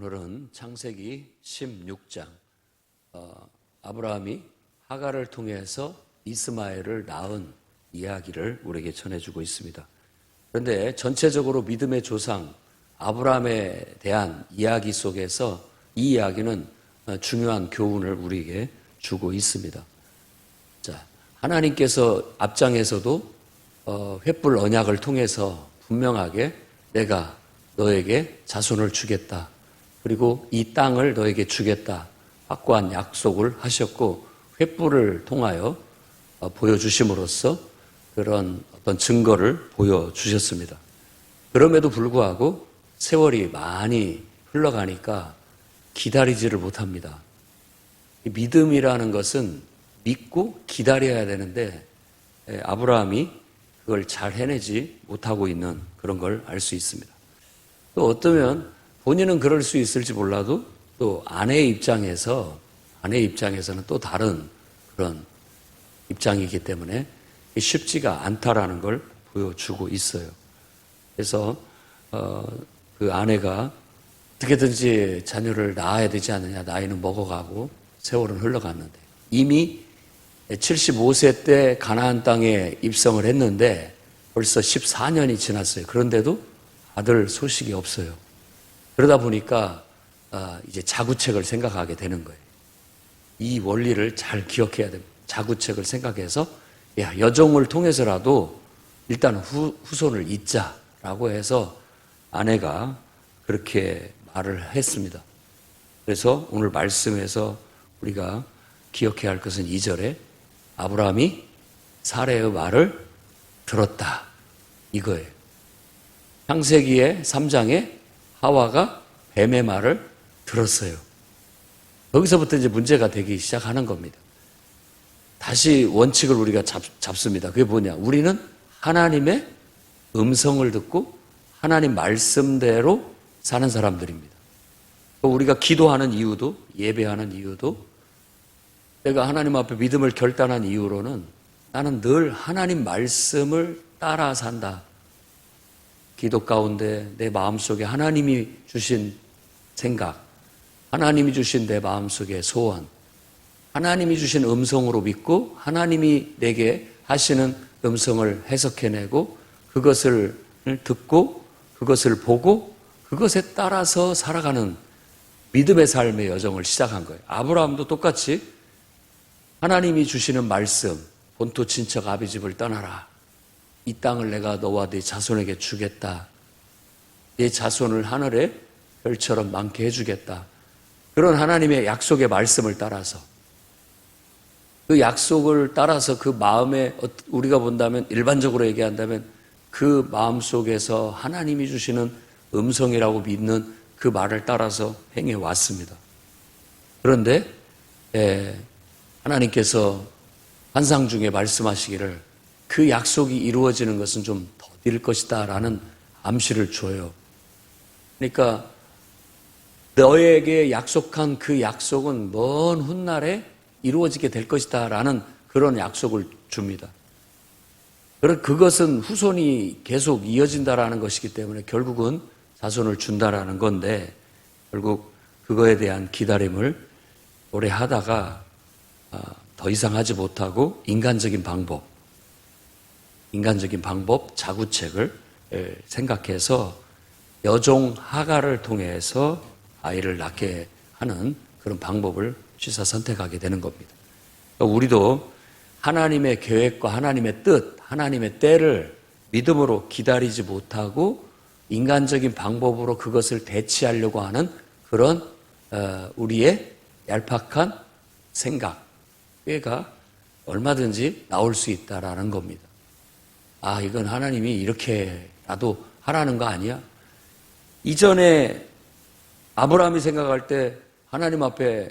오늘은 창세기 16장 아브라함이 하갈을 통해서 이스마엘을 낳은 이야기를 우리에게 전해주고 있습니다. 그런데 전체적으로 믿음의 조상 아브라함에 대한 이야기 속에서 이 이야기는 중요한 교훈을 우리에게 주고 있습니다. 자, 하나님께서 앞장에서도 횃불 언약을 통해서 분명하게 내가 너에게 자손을 주겠다. 그리고 이 땅을 너에게 주겠다. 확고한 약속을 하셨고 횃불을 통하여 보여주심으로써 그런 어떤 증거를 보여주셨습니다. 그럼에도 불구하고 세월이 많이 흘러가니까 기다리지를 못합니다. 믿음이라는 것은 믿고 기다려야 되는데 아브라함이 그걸 잘 해내지 못하고 있는 그런 걸 알 수 있습니다. 또 어쩌면 본인은 그럴 수 있을지 몰라도 또 아내의 입장에서는 또 다른 그런 입장이기 때문에 쉽지가 않다라는 걸 보여주고 있어요. 그래서 그 아내가 어떻게든지 자녀를 낳아야 되지 않느냐, 나이는 먹어가고 세월은 흘러갔는데 이미 75세 때 가나안 땅에 입성을 했는데 벌써 14년이 지났어요. 그런데도 아들 소식이 없어요. 그러다 보니까 이제 자구책을 생각하게 되는 거예요. 이 원리를 잘 기억해야 됩니다. 자구책을 생각해서 여종을 통해서라도 일단 후손을 잇자라고 해서 아내가 그렇게 말을 했습니다. 그래서 오늘 말씀에서 우리가 기억해야 할 것은 2절에 아브라함이 사레의 말을 들었다. 이거예요. 창세기의 3장에 하와가 뱀의 말을 들었어요. 거기서부터 이제 문제가 되기 시작하는 겁니다. 다시 원칙을 우리가 잡습니다. 그게 뭐냐? 우리는 하나님의 음성을 듣고 하나님 말씀대로 사는 사람들입니다. 우리가 기도하는 이유도, 예배하는 이유도, 내가 하나님 앞에 믿음을 결단한 이유로는 나는 늘 하나님 말씀을 따라 산다. 기도 가운데 내 마음속에 하나님이 주신 생각, 하나님이 주신 내 마음속의 소원, 하나님이 주신 음성으로 믿고 하나님이 내게 하시는 음성을 해석해내고 그것을 듣고 그것을 보고 그것에 따라서 살아가는 믿음의 삶의 여정을 시작한 거예요. 아브라함도 똑같이 하나님이 주시는 말씀, 본토 친척 아비 집을 떠나라. 이 땅을 내가 너와 네 자손에게 주겠다. 네 자손을 하늘의 별처럼 많게 해주겠다. 그런 하나님의 약속의 말씀을 따라서 그 약속을 따라서 그 마음에 우리가 본다면 일반적으로 얘기한다면 그 마음 속에서 하나님이 주시는 음성이라고 믿는 그 말을 따라서 행해 왔습니다. 그런데 하나님께서 환상 중에 말씀하시기를 그 약속이 이루어지는 것은 좀 더딜 것이다 라는 암시를 줘요. 그러니까 너에게 약속한 그 약속은 먼 훗날에 이루어지게 될 것이다 라는 그런 약속을 줍니다. 그것은 후손이 계속 이어진다라는 것이기 때문에 결국은 자손을 준다라는 건데 결국 그거에 대한 기다림을 오래 하다가 더 이상 하지 못하고 인간적인 방법, 자구책을 생각해서 여종 하갈을 통해서 아이를 낳게 하는 그런 방법을 취사 선택하게 되는 겁니다. 우리도 하나님의 계획과 하나님의 뜻, 하나님의 때를 믿음으로 기다리지 못하고 인간적인 방법으로 그것을 대치하려고 하는 그런 우리의 얄팍한 생각, 꾀가 얼마든지 나올 수 있다라는 겁니다. 이건 하나님이 이렇게라도 하라는 거 아니야? 이전에 아브라함이 생각할 때 하나님 앞에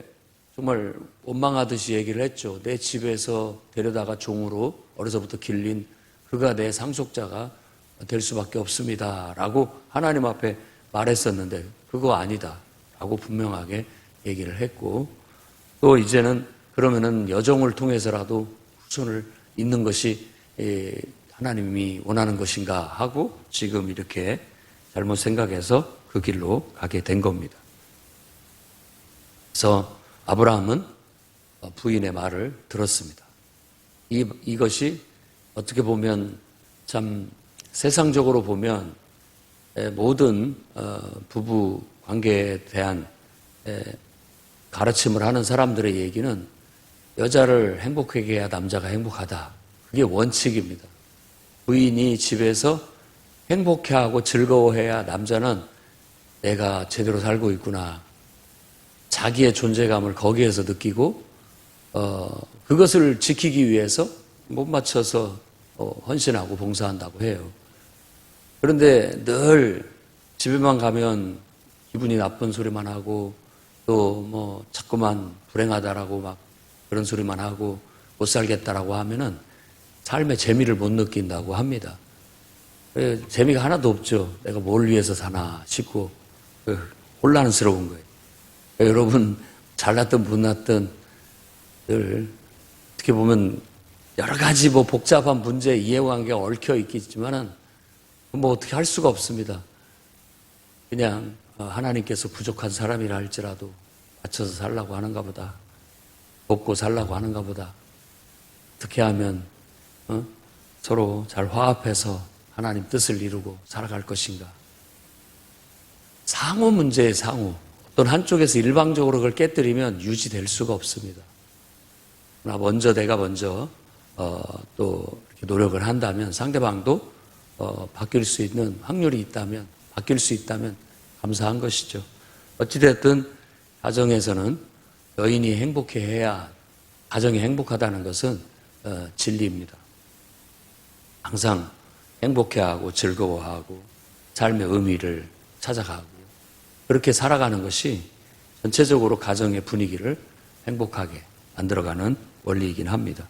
정말 원망하듯이 얘기를 했죠. 내 집에서 데려다가 종으로 어려서부터 길린 그가 내 상속자가 될 수밖에 없습니다. 라고 하나님 앞에 말했었는데 그거 아니다. 라고 분명하게 얘기를 했고 또 이제는 그러면은 여종을 통해서라도 후손을 잇는 것이 하나님이 원하는 것인가 하고 지금 이렇게 잘못 생각해서 그 길로 가게 된 겁니다. 그래서 아브라함은 부인의 말을 들었습니다. 이것이 어떻게 보면 참 세상적으로 보면 모든 부부 관계에 대한 가르침을 하는 사람들의 얘기는 여자를 행복하게 해야 남자가 행복하다. 그게 원칙입니다. 부인이 집에서 행복해하고 즐거워해야 남자는 내가 제대로 살고 있구나. 자기의 존재감을 거기에서 느끼고 그것을 지키기 위해서 못 맞춰서 헌신하고 봉사한다고 해요. 그런데 늘 집에만 가면 기분이 나쁜 소리만 하고 또 뭐 자꾸만 불행하다라고 막 그런 소리만 하고 못 살겠다라고 하면은 삶의 재미를 못 느낀다고 합니다. 재미가 하나도 없죠. 내가 뭘 위해서 사나 싶고 혼란스러운 거예요. 여러분 잘났든 못났든 늘 어떻게 보면 여러 가지 뭐 복잡한 문제 이해관계가 얽혀 있겠지만은 뭐 어떻게 할 수가 없습니다. 그냥 하나님께서 부족한 사람이라 할지라도 맞춰서 살라고 하는가 보다. 돕고 살라고 하는가 보다. 어떻게 하면 서로 잘 화합해서 하나님 뜻을 이루고 살아갈 것인가. 상호 문제의 상호. 어떤 한쪽에서 일방적으로 그걸 깨뜨리면 유지될 수가 없습니다. 내가 먼저 또 이렇게 노력을 한다면 상대방도 바뀔 수 있는 확률이 있다면, 바뀔 수 있다면 감사한 것이죠. 어찌됐든 가정에서는 여인이 행복해야 가정이 행복하다는 것은 진리입니다. 항상 행복해하고 즐거워하고 삶의 의미를 찾아가고 그렇게 살아가는 것이 전체적으로 가정의 분위기를 행복하게 만들어가는 원리이긴 합니다.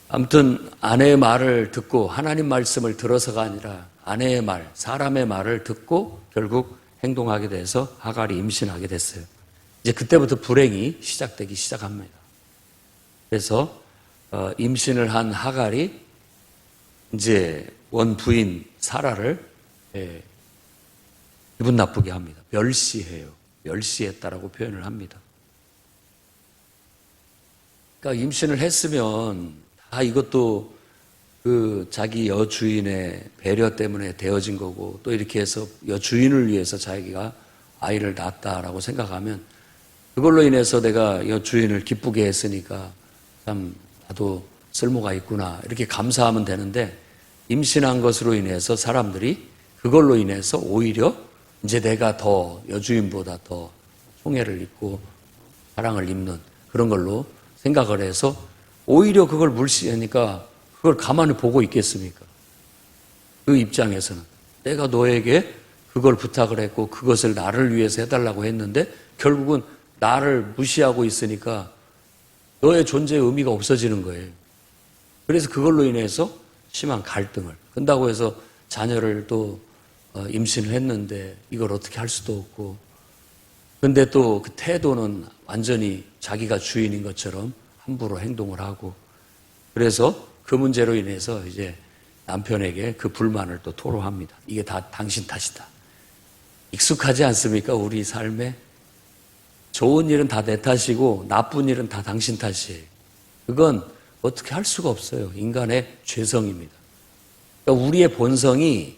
아무튼 아내의 말을 듣고 하나님 말씀을 들어서가 아니라 아내의 말, 사람의 말을 듣고 결국 행동하게 돼서 하갈이 임신하게 됐어요. 이제 그때부터 불행이 시작되기 시작합니다. 그래서 임신을 한 하갈이 이제 원부인 사라를 기분 나쁘게 합니다. 멸시해요. 멸시했다라고 표현을 합니다. 그러니까 임신을 했으면 다 이것도 그 자기 여주인의 배려 때문에 되어진 거고 또 이렇게 해서 여주인을 위해서 자기가 아이를 낳았다라고 생각하면 그걸로 인해서 내가 여주인을 기쁘게 했으니까 참 나도 쓸모가 있구나 이렇게 감사하면 되는데 임신한 것으로 인해서 사람들이 그걸로 인해서 오히려 이제 내가 더 여주인보다 더 총애를 입고 사랑을 입는 그런 걸로 생각을 해서 오히려 그걸 물시하니까 그걸 가만히 보고 있겠습니까? 그 입장에서는 내가 너에게 그걸 부탁을 했고 그것을 나를 위해서 해달라고 했는데 결국은 나를 무시하고 있으니까 너의 존재의 의미가 없어지는 거예요. 그래서 그걸로 인해서 심한 갈등을 근다고 해서 자녀를 또 임신을 했는데 이걸 어떻게 할 수도 없고 근데 또 그 태도는 완전히 자기가 주인인 것처럼 함부로 행동을 하고 그래서 그 문제로 인해서 이제 남편에게 그 불만을 또 토로합니다. 이게 다 당신 탓이다. 익숙하지 않습니까? 우리 삶에 좋은 일은 다 내 탓이고 나쁜 일은 다 당신 탓이에요. 그건 어떻게 할 수가 없어요. 인간의 죄성입니다. 그러니까 우리의 본성이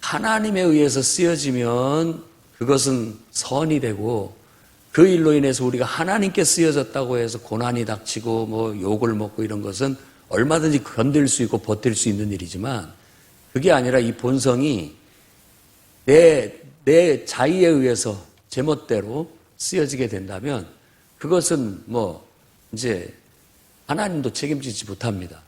하나님에 의해서 쓰여지면 그것은 선이 되고 그 일로 인해서 우리가 하나님께 쓰여졌다고 해서 고난이 닥치고 뭐 욕을 먹고 이런 것은 얼마든지 견딜 수 있고 버틸 수 있는 일이지만 그게 아니라 이 본성이 내 자의에 의해서 제멋대로 쓰여지게 된다면 그것은 뭐 이제 하나님도 책임지지 못합니다.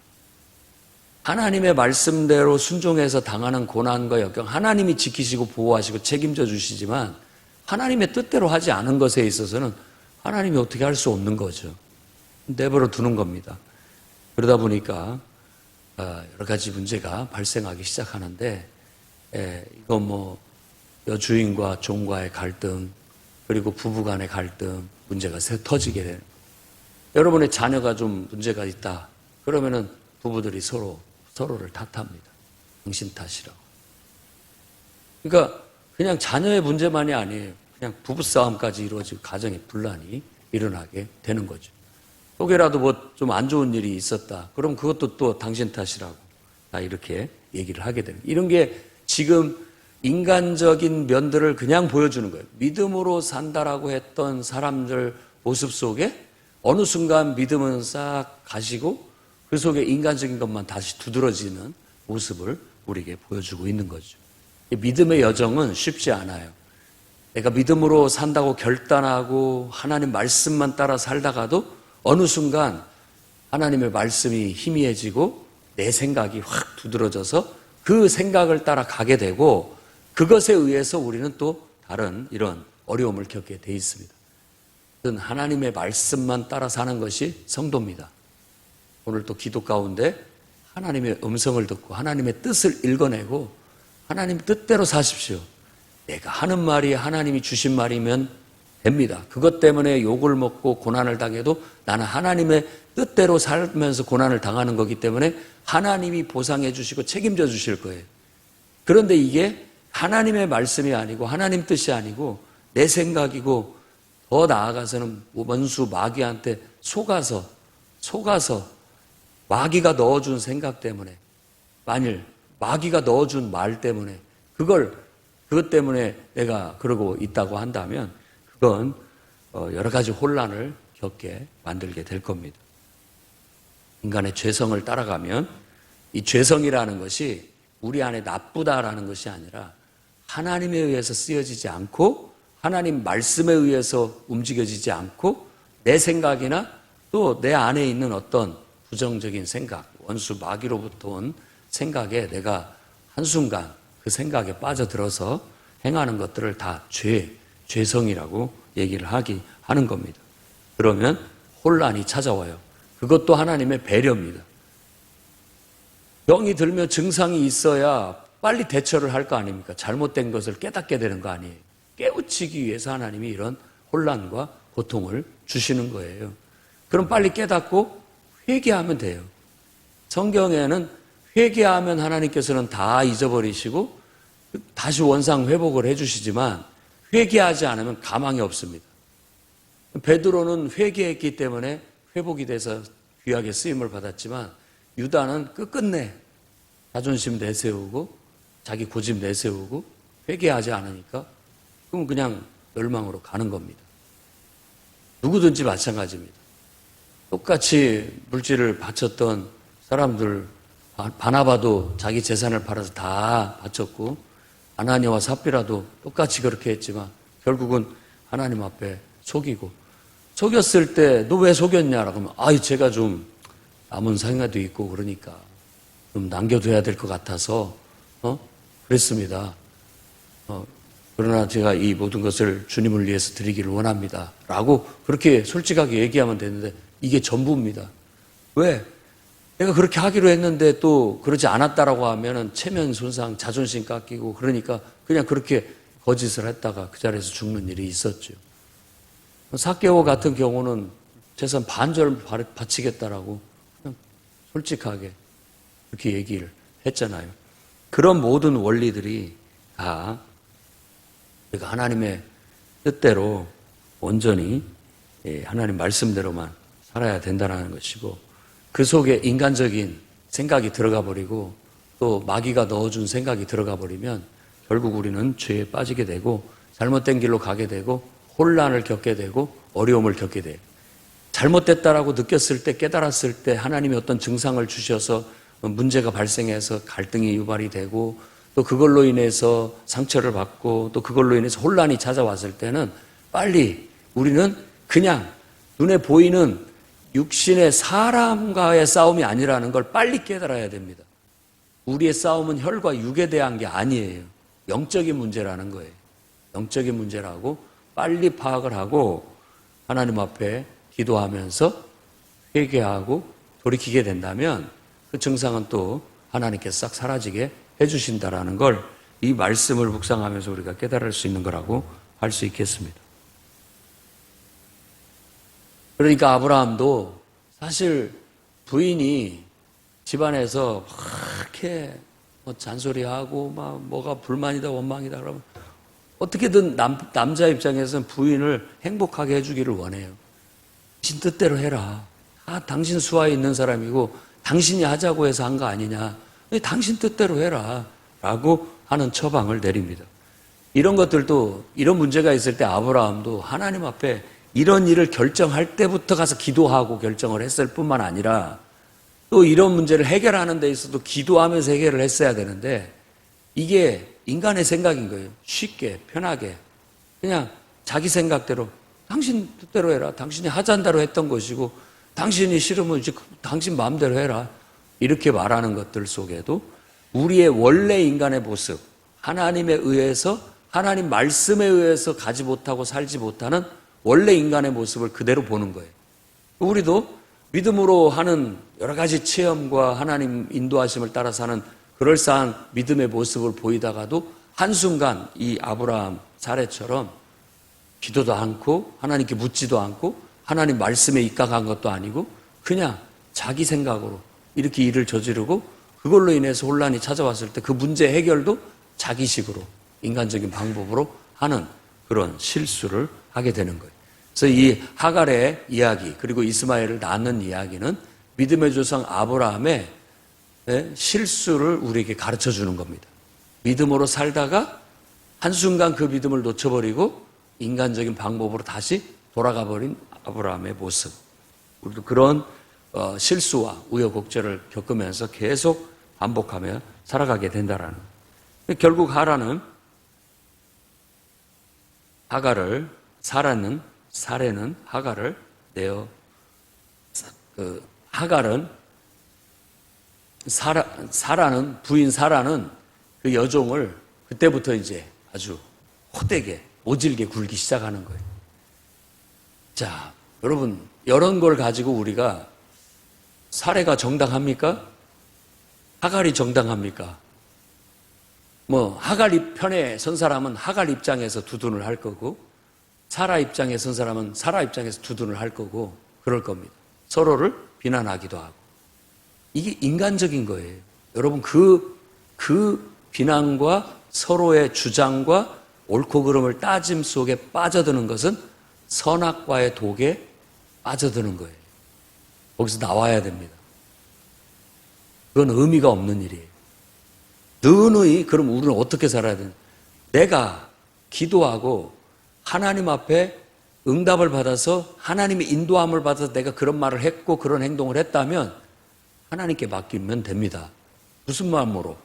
하나님의 말씀대로 순종해서 당하는 고난과 역경 하나님이 지키시고 보호하시고 책임져 주시지만 하나님의 뜻대로 하지 않은 것에 있어서는 하나님이 어떻게 할 수 없는 거죠. 내버려 두는 겁니다. 그러다 보니까 여러 가지 문제가 발생하기 시작하는데 이건 뭐 여주인과 종과의 갈등 그리고 부부 간의 갈등 문제가 터지게 돼요. 여러분의 자녀가 좀 문제가 있다. 그러면은 부부들이 서로를 탓합니다. 당신 탓이라고. 그러니까 그냥 자녀의 문제만이 아니에요. 그냥 부부싸움까지 이루어지고 가정의 분란이 일어나게 되는 거죠. 혹여라도 뭐 좀 안 좋은 일이 있었다. 그럼 그것도 또 당신 탓이라고 다 이렇게 얘기를 하게 되는 거예요. 이런 게 지금 인간적인 면들을 그냥 보여주는 거예요. 믿음으로 산다라고 했던 사람들 모습 속에 어느 순간 믿음은 싹 가시고 그 속에 인간적인 것만 다시 두드러지는 모습을 우리에게 보여주고 있는 거죠. 믿음의 여정은 쉽지 않아요. 내가 믿음으로 산다고 결단하고 하나님 말씀만 따라 살다가도 어느 순간 하나님의 말씀이 희미해지고 내 생각이 확 두드러져서 그 생각을 따라 가게 되고 그것에 의해서 우리는 또 다른 이런 어려움을 겪게 돼 있습니다. 하나님의 말씀만 따라 사는 것이 성도입니다. 오늘 또 기도 가운데 하나님의 음성을 듣고 하나님의 뜻을 읽어내고 하나님 뜻대로 사십시오. 내가 하는 말이 하나님이 주신 말이면 됩니다. 그것 때문에 욕을 먹고 고난을 당해도 나는 하나님의 뜻대로 살면서 고난을 당하는 거기 때문에 하나님이 보상해 주시고 책임져 주실 거예요. 그런데 이게 하나님의 말씀이 아니고 하나님 뜻이 아니고 내 생각이고 더 나아가서는 원수 마귀한테 속아서 마귀가 넣어준 생각 때문에 만일 마귀가 넣어준 말 때문에 그것 때문에 내가 그러고 있다고 한다면 그건 여러 가지 혼란을 겪게 만들게 될 겁니다. 인간의 죄성을 따라가면 이 죄성이라는 것이 우리 안에 나쁘다라는 것이 아니라 하나님에 의해서 쓰여지지 않고 하나님 말씀에 의해서 움직여지지 않고 내 생각이나 또 내 안에 있는 어떤 부정적인 생각, 원수 마귀로부터 온 생각에 내가 한순간 그 생각에 빠져들어서 행하는 것들을 다 죄성이라고 얘기를 하는 겁니다. 그러면 혼란이 찾아와요. 그것도 하나님의 배려입니다. 병이 들면 증상이 있어야 빨리 대처를 할 거 아닙니까? 잘못된 것을 깨닫게 되는 거 아니에요. 깨우치기 위해서 하나님이 이런 혼란과 고통을 주시는 거예요. 그럼 빨리 깨닫고 회개하면 돼요. 성경에는 회개하면 하나님께서는 다 잊어버리시고 다시 원상 회복을 해주시지만 회개하지 않으면 가망이 없습니다. 베드로는 회개했기 때문에 회복이 돼서 귀하게 쓰임을 받았지만 유다는 끝끝내 자존심 내세우고 자기 고집 내세우고 회개하지 않으니까 그럼 그냥 멸망으로 가는 겁니다. 누구든지 마찬가지입니다. 똑같이 물질을 바쳤던 사람들 바나바도 자기 재산을 팔아서 다 바쳤고 아나니아와 삽비라도 똑같이 그렇게 했지만 결국은 하나님 앞에 속였을 때 너 왜 속였냐라고 하면 제가 좀 남은 상가도 있고 그러니까 좀 남겨둬야 될 것 같아서 그랬습니다. 그러나 제가 이 모든 것을 주님을 위해서 드리기를 원합니다. 라고 그렇게 솔직하게 얘기하면 되는데 이게 전부입니다. 왜? 내가 그렇게 하기로 했는데 또 그러지 않았다라고 하면은 체면 손상, 자존심 깎이고 그러니까 그냥 그렇게 거짓을 했다가 그 자리에서 죽는 일이 있었죠. 삭개오 같은 경우는 재산 반절 바치겠다라고 그냥 솔직하게 그렇게 얘기를 했잖아요. 그런 모든 원리들이 다 우리가 하나님의 뜻대로 온전히 하나님 말씀대로만 살아야 된다는 것이고 그 속에 인간적인 생각이 들어가 버리고 또 마귀가 넣어준 생각이 들어가 버리면 결국 우리는 죄에 빠지게 되고 잘못된 길로 가게 되고 혼란을 겪게 되고 어려움을 겪게 돼요. 잘못됐다라고 느꼈을 때 깨달았을 때 하나님이 어떤 증상을 주셔서 문제가 발생해서 갈등이 유발이 되고 또 그걸로 인해서 상처를 받고 또 그걸로 인해서 혼란이 찾아왔을 때는 빨리 우리는 그냥 눈에 보이는 육신의 사람과의 싸움이 아니라는 걸 빨리 깨달아야 됩니다. 우리의 싸움은 혈과 육에 대한 게 아니에요. 영적인 문제라는 거예요. 영적인 문제라고 빨리 파악을 하고 하나님 앞에 기도하면서 회개하고 돌이키게 된다면 그 증상은 또 하나님께서 싹 사라지게 해주신다라는 걸 이 말씀을 묵상하면서 우리가 깨달을 수 있는 거라고 할 수 있겠습니다. 그러니까 아브라함도 사실 부인이 집안에서 그렇게 잔소리하고 막 뭐가 불만이다 원망이다 그러면 어떻게든 남자 입장에서는 부인을 행복하게 해주기를 원해요. 당신 뜻대로 해라. 당신 수하에 있는 사람이고 당신이 하자고 해서 한 거 아니냐. 당신 뜻대로 해라. 라고 하는 처방을 내립니다. 이런 것들도, 이런 문제가 있을 때 아브라함도 하나님 앞에 이런 일을 결정할 때부터 가서 기도하고 결정을 했을 뿐만 아니라 또 이런 문제를 해결하는 데 있어도 기도하면서 해결을 했어야 되는데 이게 인간의 생각인 거예요. 쉽게, 편하게. 그냥 자기 생각대로 당신 뜻대로 해라. 당신이 하자는 대로 했던 것이고 당신이 싫으면 이제 당신 마음대로 해라. 이렇게 말하는 것들 속에도 우리의 원래 인간의 모습, 하나님에 의해서, 하나님 말씀에 의해서 가지 못하고 살지 못하는 원래 인간의 모습을 그대로 보는 거예요. 우리도 믿음으로 하는 여러 가지 체험과 하나님 인도하심을 따라서 하는 그럴싸한 믿음의 모습을 보이다가도 한순간 이 아브라함 사례처럼 기도도 않고 하나님께 묻지도 않고 하나님 말씀에 입각한 것도 아니고 그냥 자기 생각으로 이렇게 일을 저지르고 그걸로 인해서 혼란이 찾아왔을 때 그 문제 해결도 자기식으로 인간적인 방법으로 하는 그런 실수를 하게 되는 거예요. 그래서 이 하갈의 이야기 그리고 이스마엘을 낳는 이야기는 믿음의 조상 아브라함의 실수를 우리에게 가르쳐 주는 겁니다. 믿음으로 살다가 한순간 그 믿음을 놓쳐버리고 인간적인 방법으로 다시 돌아가 버린 아브라함의 모습. 우리도 그런 실수와 우여곡절을 겪으면서 계속 반복하며 살아가게 된다라는 거예요. 결국 사례는 하갈을 내어 부인 사라는 그 여종을 그때부터 이제 아주 호되게 모질게 굴기 시작하는 거예요. 자, 여러분, 이런 걸 가지고 우리가 사례가 정당합니까? 하갈이 정당합니까? 하갈 편에 선 사람은 하갈 입장에서 두둔을 할 거고, 사라 입장에 선 사람은 사라 입장에서 두둔을 할 거고, 그럴 겁니다. 서로를 비난하기도 하고. 이게 인간적인 거예요. 여러분, 그 비난과 서로의 주장과 옳고 그름을 따짐 속에 빠져드는 것은 선악과의 독에 빠져드는 거예요. 거기서 나와야 됩니다. 그건 의미가 없는 일이에요. 너의 그럼 우리는 어떻게 살아야 되나? 내가 기도하고 하나님 앞에 응답을 받아서 하나님의 인도함을 받아서 내가 그런 말을 했고 그런 행동을 했다면 하나님께 맡기면 됩니다. 무슨 마음으로?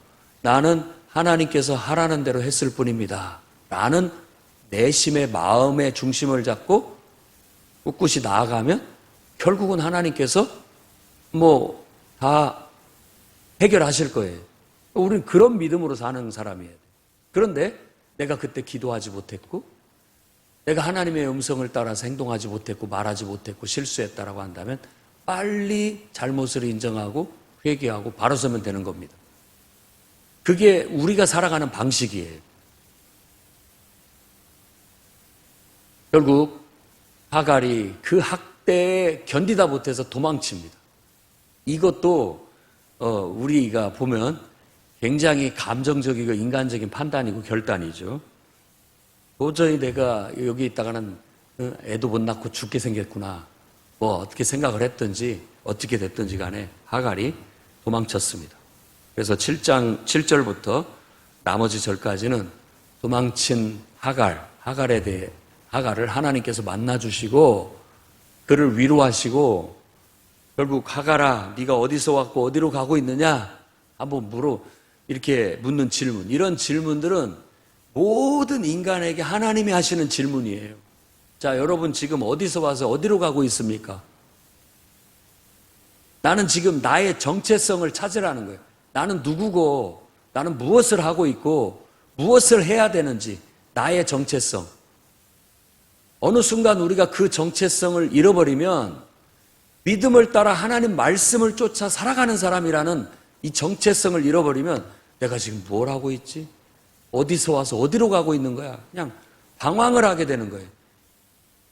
나는 하나님께서 하라는 대로 했을 뿐입니다. 라는 내심의 마음의 중심을 잡고 꿋꿋이 나아가면 결국은 하나님께서 다 해결하실 거예요. 우리는 그런 믿음으로 사는 사람이에요. 그런데 내가 그때 기도하지 못했고 내가 하나님의 음성을 따라서 행동하지 못했고 말하지 못했고 실수했다라고 한다면 빨리 잘못을 인정하고 회개하고 바로 서면 되는 겁니다. 그게 우리가 살아가는 방식이에요. 결국 하갈이 그 학대에 견디다 못해서 도망칩니다. 이것도 우리가 보면 굉장히 감정적이고 인간적인 판단이고 결단이죠. 도저히 내가 여기 있다가는 애도 못 낳고 죽게 생겼구나. 어떻게 생각을 했든지 어떻게 됐든지 간에 하갈이 도망쳤습니다. 그래서 7장 7절부터 나머지 절까지는 도망친 하갈을 하나님께서 만나주시고 그를 위로하시고 결국 하갈아 네가 어디서 왔고 어디로 가고 있느냐 한번 이렇게 묻는 질문, 이런 질문들은 모든 인간에게 하나님이 하시는 질문이에요. 자, 여러분 지금 어디서 와서 어디로 가고 있습니까? 나는 지금 나의 정체성을 찾으라는 거예요. 나는 누구고 나는 무엇을 하고 있고 무엇을 해야 되는지 나의 정체성. 어느 순간 우리가 그 정체성을 잃어버리면 믿음을 따라 하나님 말씀을 쫓아 살아가는 사람이라는 이 정체성을 잃어버리면 내가 지금 뭘 하고 있지? 어디서 와서 어디로 가고 있는 거야? 그냥 방황을 하게 되는 거예요.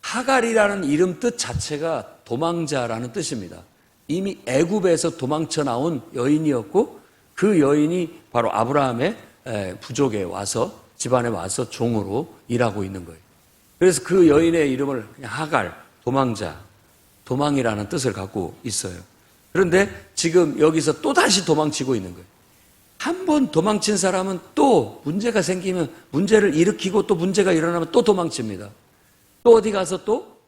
하갈이라는 이름 뜻 자체가 도망자라는 뜻입니다. 이미 애굽에서 도망쳐 나온 여인이었고 그 여인이 바로 아브라함의 부족에 와서 집안에 와서 종으로 일하고 있는 거예요. 그래서 그 여인의 이름을 그냥 하갈, 도망자, 도망이라는 뜻을 갖고 있어요. 그런데 지금 여기서 또다시 도망치고 있는 거예요. 한 번 도망친 사람은 또 문제가 생기면 문제를 일으키고 또 문제가 일어나면 또 도망칩니다. 또 어디 가서 또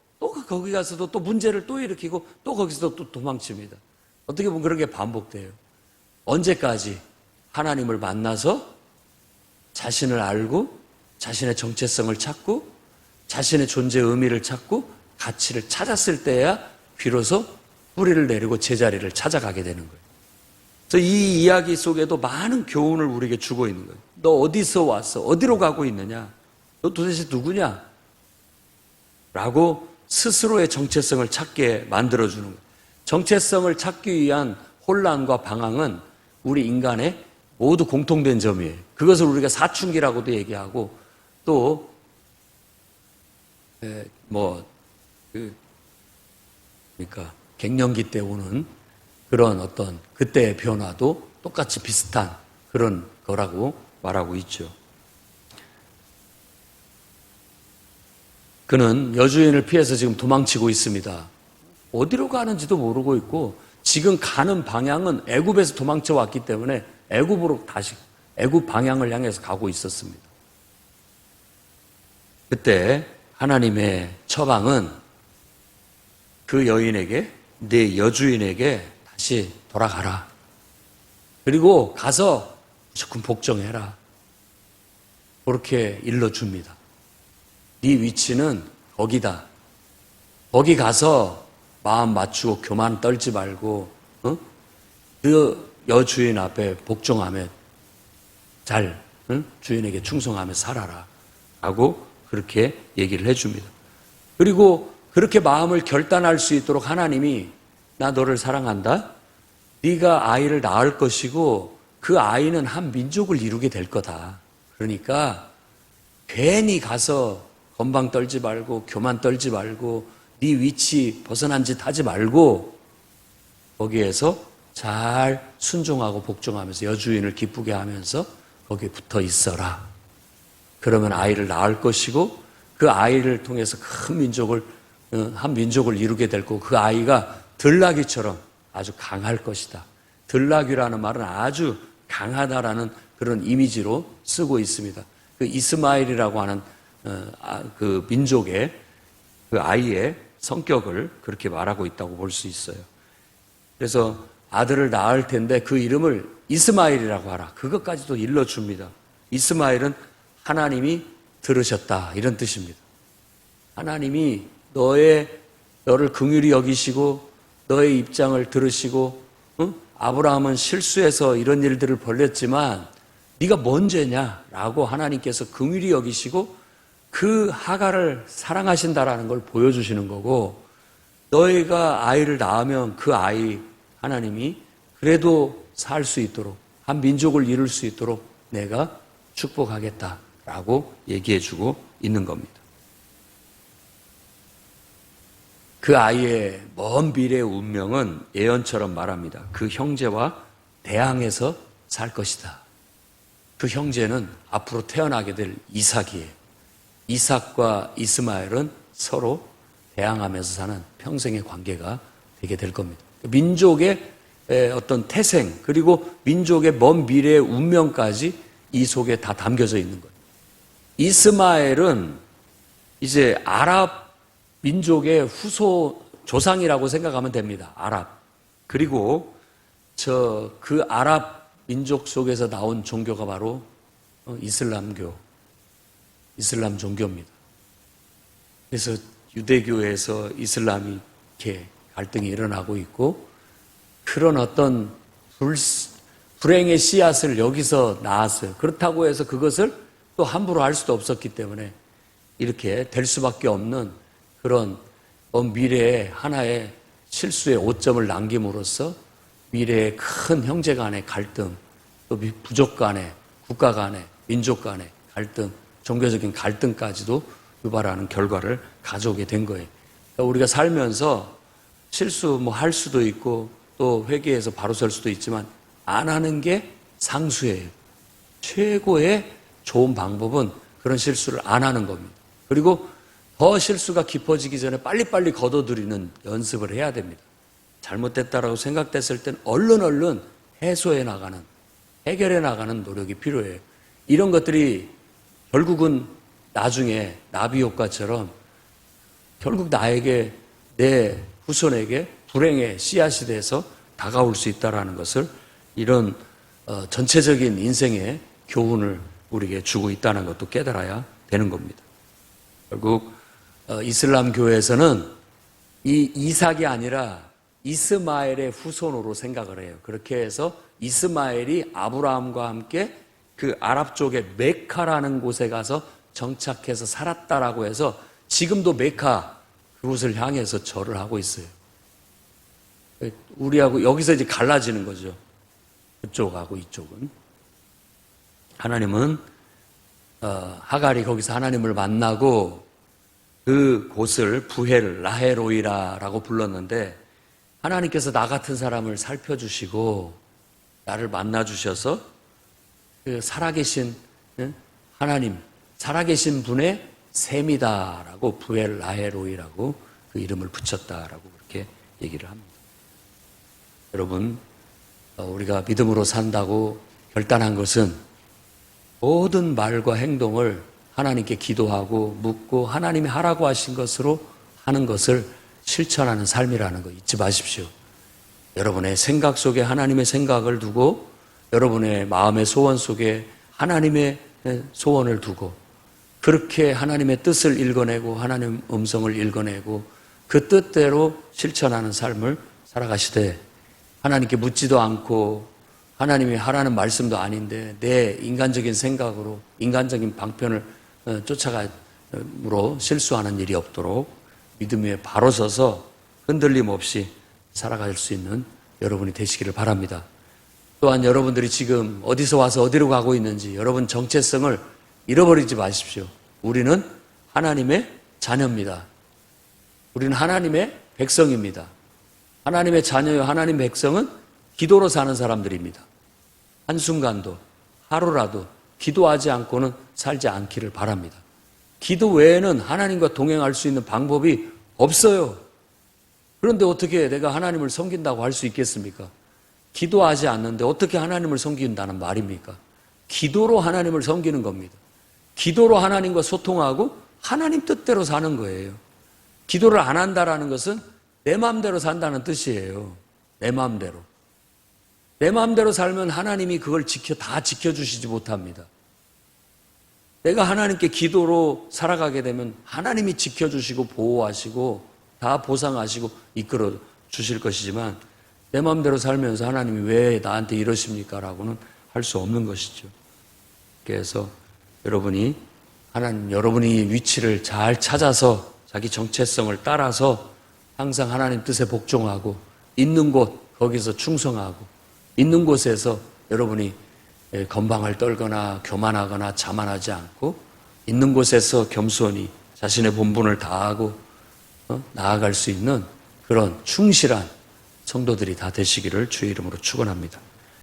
거기 가서도 또 문제를 또 일으키고 또 거기서 또 도망칩니다. 어떻게 보면 그런 게 반복돼요. 언제까지 하나님을 만나서 자신을 알고 자신의 정체성을 찾고 자신의 존재의 의미를 찾고 가치를 찾았을 때야 비로소 뿌리를 내리고 제자리를 찾아가게 되는 거예요. 그래서 이 이야기 속에도 많은 교훈을 우리에게 주고 있는 거예요. 너 어디서 왔어? 어디로 가고 있느냐? 너 도대체 누구냐? 라고 스스로의 정체성을 찾게 만들어주는 거예요. 정체성을 찾기 위한 혼란과 방황은 우리 인간의 모두 공통된 점이에요. 그것을 우리가 사춘기라고도 얘기하고 또 그러니까 갱년기 때 오는 그런 어떤 그때의 변화도 똑같이 비슷한 그런 거라고 말하고 있죠. 그는 여주인을 피해서 지금 도망치고 있습니다. 어디로 가는지도 모르고 있고 지금 가는 방향은 애굽에서 도망쳐 왔기 때문에 애굽으로 다시 애굽 방향을 향해서 가고 있었습니다. 그때 하나님의 처방은 그 여인에게 네 여주인에게 다시 돌아가라. 그리고 가서 무조건 복종해라. 그렇게 일러줍니다. 네 위치는 거기다. 거기 가서 마음 맞추고 교만 떨지 말고 그 여주인 앞에 복종하며 잘 주인에게 충성하며 살아라 라고 그렇게 얘기를 해줍니다. 그리고 그렇게 마음을 결단할 수 있도록 하나님이 나 너를 사랑한다. 네가 아이를 낳을 것이고 그 아이는 한 민족을 이루게 될 거다. 그러니까 괜히 가서 건방 떨지 말고 교만 떨지 말고 네 위치 벗어난 짓 하지 말고 거기에서 잘 순종하고 복종하면서 여주인을 기쁘게 하면서 거기에 붙어 있어라. 그러면 아이를 낳을 것이고 그 아이를 통해서 큰 민족을 한 민족을 이루게 될 거고 그 아이가 들나귀처럼 아주 강할 것이다. 들나귀라는 말은 아주 강하다라는 그런 이미지로 쓰고 있습니다. 그 이스마엘이라고 하는 그 민족의 그 아이의 성격을 그렇게 말하고 있다고 볼 수 있어요. 그래서 아들을 낳을 텐데 그 이름을 이스마엘이라고 하라. 그것까지도 일러줍니다. 이스마엘은 하나님이 들으셨다 이런 뜻입니다. 하나님이 너를 긍휼히 여기시고 너의 입장을 들으시고 아브라함은 실수해서 이런 일들을 벌였지만 네가 뭔 죄냐라고 하나님께서 긍휼히 여기시고 그 하갈을 사랑하신다라는 걸 보여주시는 거고 너희가 아이를 낳으면 그 아이 하나님이 그래도 살 수 있도록 한 민족을 이룰 수 있도록 내가 축복하겠다라고 얘기해주고 있는 겁니다. 그 아이의 먼 미래의 운명은 예언처럼 말합니다. 그 형제와 대항해서 살 것이다. 그 형제는 앞으로 태어나게 될 이삭이에요. 이삭과 이스마엘은 서로 대항하면서 사는 평생의 관계가 되게 될 겁니다. 민족의 어떤 태생 그리고 민족의 먼 미래의 운명까지 이 속에 다 담겨져 있는 거예요. 이스마엘은 이제 아랍 민족의 후손 조상이라고 생각하면 됩니다. 아랍. 그리고 그 아랍 민족 속에서 나온 종교가 바로 이슬람 종교입니다. 그래서 유대교에서 이슬람이 이렇게 갈등이 일어나고 있고 그런 어떤 불행의 씨앗을 여기서 낳았어요. 그렇다고 해서 그것을 또 함부로 할 수도 없었기 때문에 이렇게 될 수밖에 없는 그런 미래의 하나의 실수의 오점을 남김으로써 미래의 큰 형제 간의 갈등, 또 부족 간의, 국가 간의, 민족 간의 갈등, 종교적인 갈등까지도 유발하는 결과를 가져오게 된 거예요. 그러니까 우리가 살면서 실수 할 수도 있고 또 회개해서 바로 설 수도 있지만 안 하는 게 상수예요. 최고의 좋은 방법은 그런 실수를 안 하는 겁니다. 그리고 더 실수가 깊어지기 전에 빨리빨리 걷어들이는 연습을 해야 됩니다. 잘못됐다라고 생각됐을 땐 얼른 해소해 나가는, 해결해 나가는 노력이 필요해요. 이런 것들이 결국은 나중에 나비 효과처럼 결국 나에게, 내 후손에게 불행의 씨앗이 돼서 다가올 수 있다는 것을, 이런 전체적인 인생의 교훈을 우리에게 주고 있다는 것도 깨달아야 되는 겁니다. 결국 이슬람 교회에서는 이 이삭이 아니라 이스마엘의 후손으로 생각을 해요. 그렇게 해서 이스마엘이 아브라함과 함께 그 아랍 쪽의 메카라는 곳에 가서 정착해서 살았다라고 해서 지금도 메카 그곳을 향해서 절을 하고 있어요. 우리하고 여기서 이제 갈라지는 거죠. 그쪽하고 이쪽은. 하나님은 하갈이 거기서 하나님을 만나고 그 곳을 부헬 라헤로이라라고 불렀는데, 하나님께서 나 같은 사람을 살펴주시고 나를 만나주셔서 그 살아계신 하나님, 살아계신 분의 셈이다라고 부헬 라헤로이라고 그 이름을 붙였다라고 그렇게 얘기를 합니다. 여러분, 우리가 믿음으로 산다고 결단한 것은 모든 말과 행동을 하나님께 기도하고 묻고 하나님이 하라고 하신 것으로 하는 것을 실천하는 삶이라는 거 잊지 마십시오. 여러분의 생각 속에 하나님의 생각을 두고, 여러분의 마음의 소원 속에 하나님의 소원을 두고, 그렇게 하나님의 뜻을 읽어내고 하나님의 음성을 읽어내고 그 뜻대로 실천하는 삶을 살아가시되, 하나님께 묻지도 않고 하나님이 하라는 말씀도 아닌데 내 인간적인 생각으로 인간적인 방편을 쫓아감으로 실수하는 일이 없도록 믿음 위에 바로 서서 흔들림 없이 살아갈 수 있는 여러분이 되시기를 바랍니다. 또한 여러분들이 지금 어디서 와서 어디로 가고 있는지 여러분 정체성을 잃어버리지 마십시오. 우리는 하나님의 자녀입니다. 우리는 하나님의 백성입니다. 하나님의 자녀요 하나님 백성은 기도로 사는 사람들입니다. 한순간도 하루라도 기도하지 않고는 살지 않기를 바랍니다. 기도 외에는 하나님과 동행할 수 있는 방법이 없어요. 그런데 어떻게 내가 하나님을 섬긴다고 할 수 있겠습니까? 기도하지 않는데 어떻게 하나님을 섬긴다는 말입니까? 기도로 하나님을 섬기는 겁니다. 기도로 하나님과 소통하고 하나님 뜻대로 사는 거예요. 기도를 안 한다라는 것은 내 마음대로 산다는 뜻이에요. 내 마음대로. 내 마음대로 살면 하나님이 그걸 다 지켜주시지 못합니다. 내가 하나님께 기도로 살아가게 되면 하나님이 지켜주시고 보호하시고 다 보상하시고 이끌어 주실 것이지만, 내 마음대로 살면서 하나님이 왜 나한테 이러십니까? 라고는 할 수 없는 것이죠. 그래서 여러분이 위치를 잘 찾아서 자기 정체성을 따라서 항상 하나님 뜻에 복종하고, 있는 곳 거기서 충성하고, 있는 곳에서 여러분이 건방을 떨거나 교만하거나 자만하지 않고 있는 곳에서 겸손히 자신의 본분을 다하고 나아갈 수 있는 그런 충실한 성도들이 다 되시기를 주의 이름으로 축원합니다.